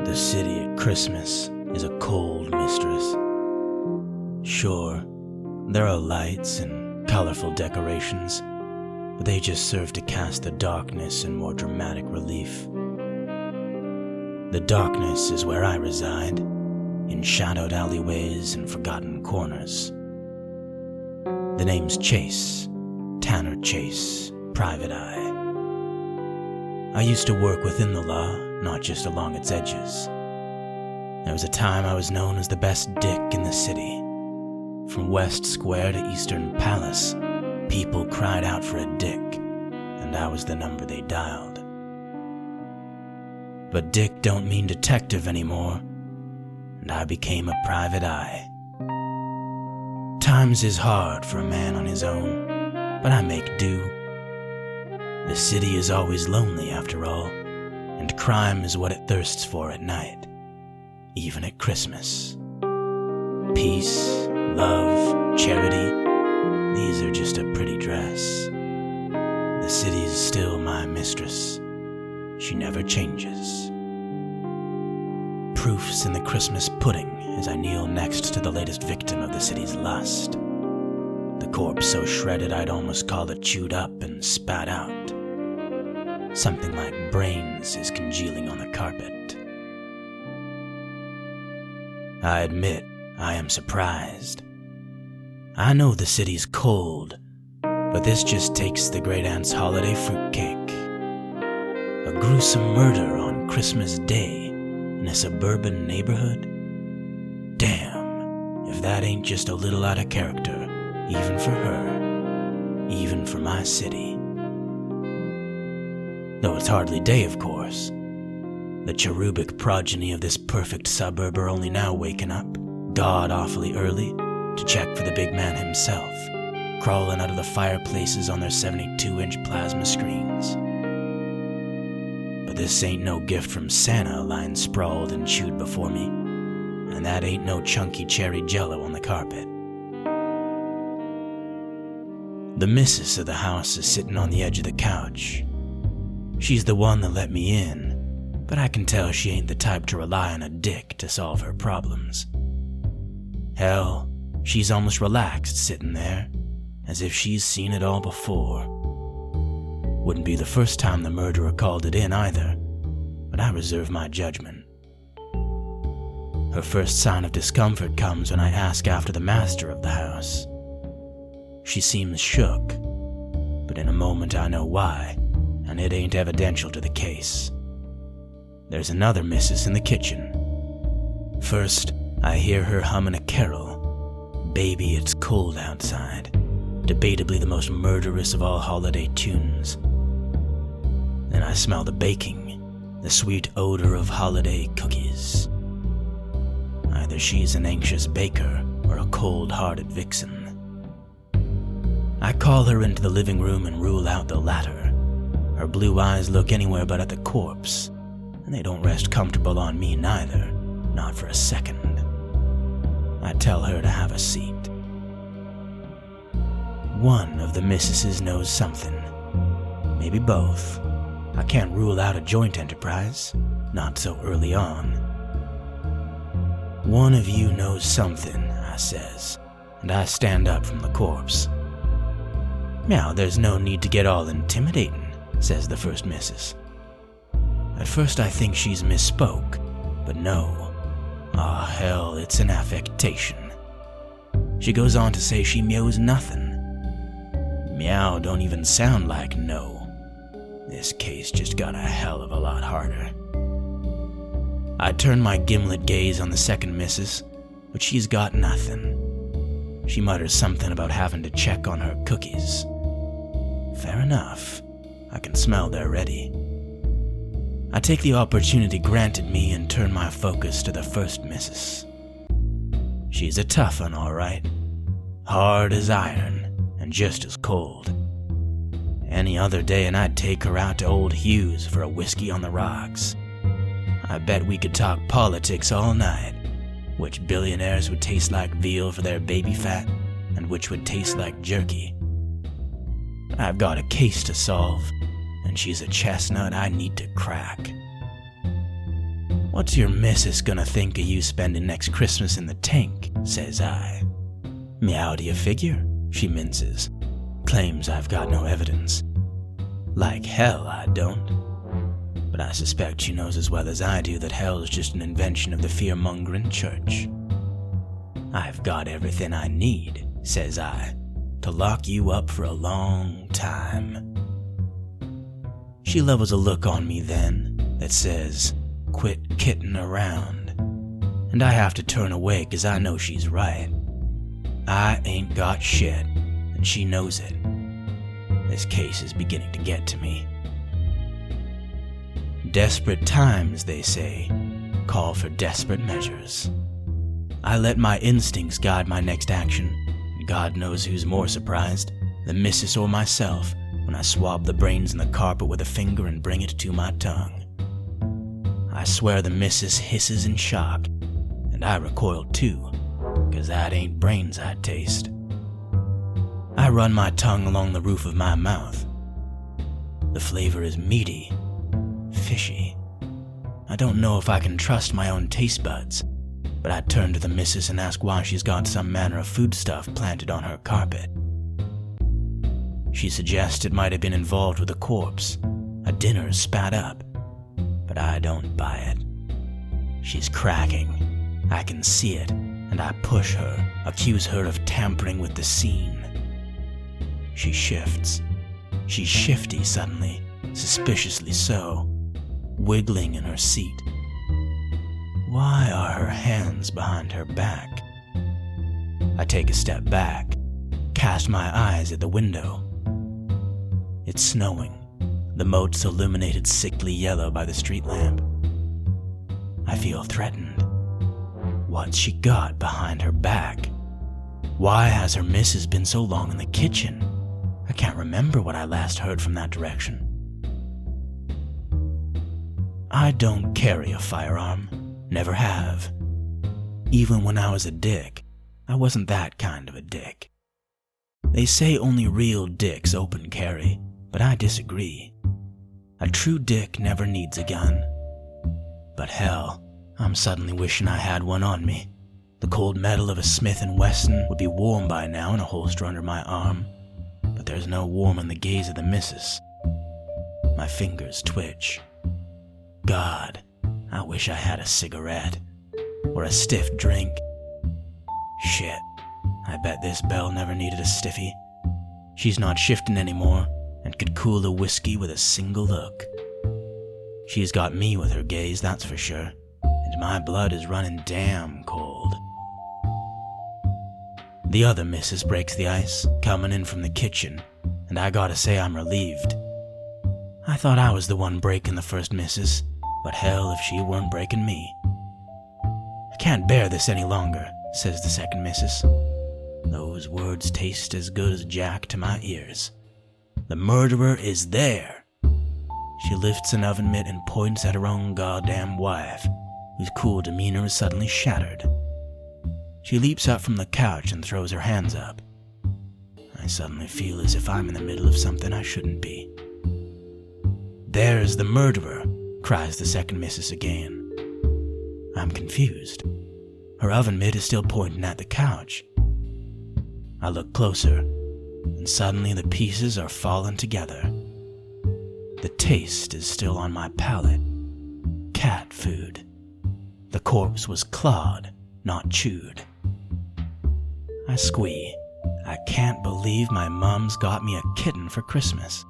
The city at Christmas is a cold mistress. Sure, there are lights and colorful decorations, but they just serve to cast the darkness in more dramatic relief. The darkness is where I reside, in shadowed alleyways and forgotten corners. The name's Chase, Tanner Chase, Private Eye. I used to work within the law, not just along its edges. There was a time I was known as the best dick in the city. From West Square to Eastern Palace, people cried out for a dick, and I was the number they dialed. But dick don't mean detective anymore, and I became a private eye. Times is hard for a man on his own, but I make do. The city is always lonely after all, and crime is what it thirsts for at night, even at Christmas. Peace, love, charity, these are just a pretty dress. The city's still my mistress. She never changes. Proof's in the Christmas pudding as I kneel next to the latest victim of the city's lust. The corpse so shredded I'd almost call it chewed up and spat out. Something like brains is congealing on the carpet. I admit I am surprised. I know the city's cold, but this just takes the great aunt's holiday fruitcake. A gruesome murder on Christmas Day in a suburban neighborhood? Damn, if that ain't just a little out of character, even for her, even for my city. Though it's hardly day, of course. The cherubic progeny of this perfect suburb are only now waking up, god-awfully early, to check for the big man himself, crawling out of the fireplaces on their 72-inch plasma screens. But this ain't no gift from Santa lying sprawled and chewed before me, and that ain't no chunky cherry jello on the carpet. The missus of the house is sitting on the edge of the couch. She's the one that let me in, but I can tell she ain't the type to rely on a dick to solve her problems. Hell, she's almost relaxed sitting there, as if she's seen it all before. Wouldn't be the first time the murderer called it in either, but I reserve my judgment. Her first sign of discomfort comes when I ask after the master of the house. She seems shook, but in a moment I know why, and it ain't evidential to the case. There's another missus in the kitchen. First, I hear her humming a carol, "Baby, It's Cold Outside," debatably the most murderous of all holiday tunes. Then I smell the baking, the sweet odor of holiday cookies. Either she's an anxious baker or a cold-hearted vixen. I call her into the living room and rule out the latter. Her blue eyes look anywhere but at the corpse, and they don't rest comfortable on me neither, not for a second. I tell her to have a seat. One of the missuses knows something, maybe both. I can't rule out a joint enterprise, not so early on. "One of you knows something," I says, and I stand up from the corpse. "Now, there's no need to get all intimidating," says the first missus. At first I think she's misspoke, but no. Ah, hell, it's an affectation. She goes on to say she meows nothing. Meow don't even sound like no. This case just got a hell of a lot harder. I turn my gimlet gaze on the second missus, but she's got nothing. She mutters something about having to check on her cookies. Fair enough. I can smell they're ready. I take the opportunity granted me and turn my focus to the first missus. She's a tough one, all right. Hard as iron, and just as cold. Any other day and I'd take her out to Old Hugh's for a whiskey on the rocks. I bet we could talk politics all night. Which billionaires would taste like veal for their baby fat, and which would taste like jerky. I've got a case to solve, and she's a chestnut I need to crack. "What's your missus gonna think of you spending next Christmas in the tank?" says I. "Me, how do you figure?" she minces, claims I've got no evidence. Like hell I don't. But I suspect she knows as well as I do that hell's just an invention of the fear-mongering church. "I've got everything I need," says I, "to lock you up for a long time." She levels a look on me then that says, "Quit kidding around." And I have to turn away because I know she's right. I ain't got shit, and she knows it. This case is beginning to get to me. Desperate times, they say, call for desperate measures. I let my instincts guide my next action, and God knows who's more surprised, the missus or myself, when I swab the brains in the carpet with a finger and bring it to my tongue. I swear the missus hisses in shock, and I recoil too, 'cause that ain't brains I taste. I run my tongue along the roof of my mouth. The flavor is meaty, fishy. I don't know if I can trust my own taste buds, but I turn to the missus and ask why she's got some manner of foodstuff planted on her carpet. She suggests it might have been involved with a corpse, a dinner spat up, but I don't buy it. She's cracking. I can see it, and I push her, accuse her of tampering with the scene. She shifts. She's shifty suddenly, suspiciously so, wiggling in her seat. Why are her hands behind her back? I take a step back, cast my eyes at the window. It's snowing, the moats illuminated sickly yellow by the street lamp. I feel threatened. What's she got behind her back? Why has her missus been so long in the kitchen? I can't remember what I last heard from that direction. I don't carry a firearm, never have. Even when I was a dick, I wasn't that kind of a dick. They say only real dicks open carry, but I disagree. A true dick never needs a gun. But hell, I'm suddenly wishing I had one on me. The cold metal of a Smith & Wesson would be warm by now in a holster under my arm, but there's no warm in the gaze of the missus. My fingers twitch. God, I wish I had a cigarette, or a stiff drink. Shit, I bet this belle never needed a stiffy. She's not shifting anymore, and could cool a whiskey with a single look. She's got me with her gaze, that's for sure, and my blood is running damn cold. The other missus breaks the ice, coming in from the kitchen, and I gotta say I'm relieved. I thought I was the one breaking the first missus, but hell if she weren't breaking me. "I can't bear this any longer," says the second missus. Those words taste as good as Jack to my ears. "The murderer is there." She lifts an oven mitt and points at her own goddamn wife, whose cool demeanor is suddenly shattered. She leaps up from the couch and throws her hands up. I suddenly feel as if I'm in the middle of something I shouldn't be. "There's the murderer," cries the second missus again. I'm confused. Her oven mitt is still pointing at the couch. I look closer, and suddenly the pieces are falling together. The taste is still on my palate. Cat food. The corpse was clawed, not chewed. I squee. I can't believe my mom's got me a kitten for Christmas.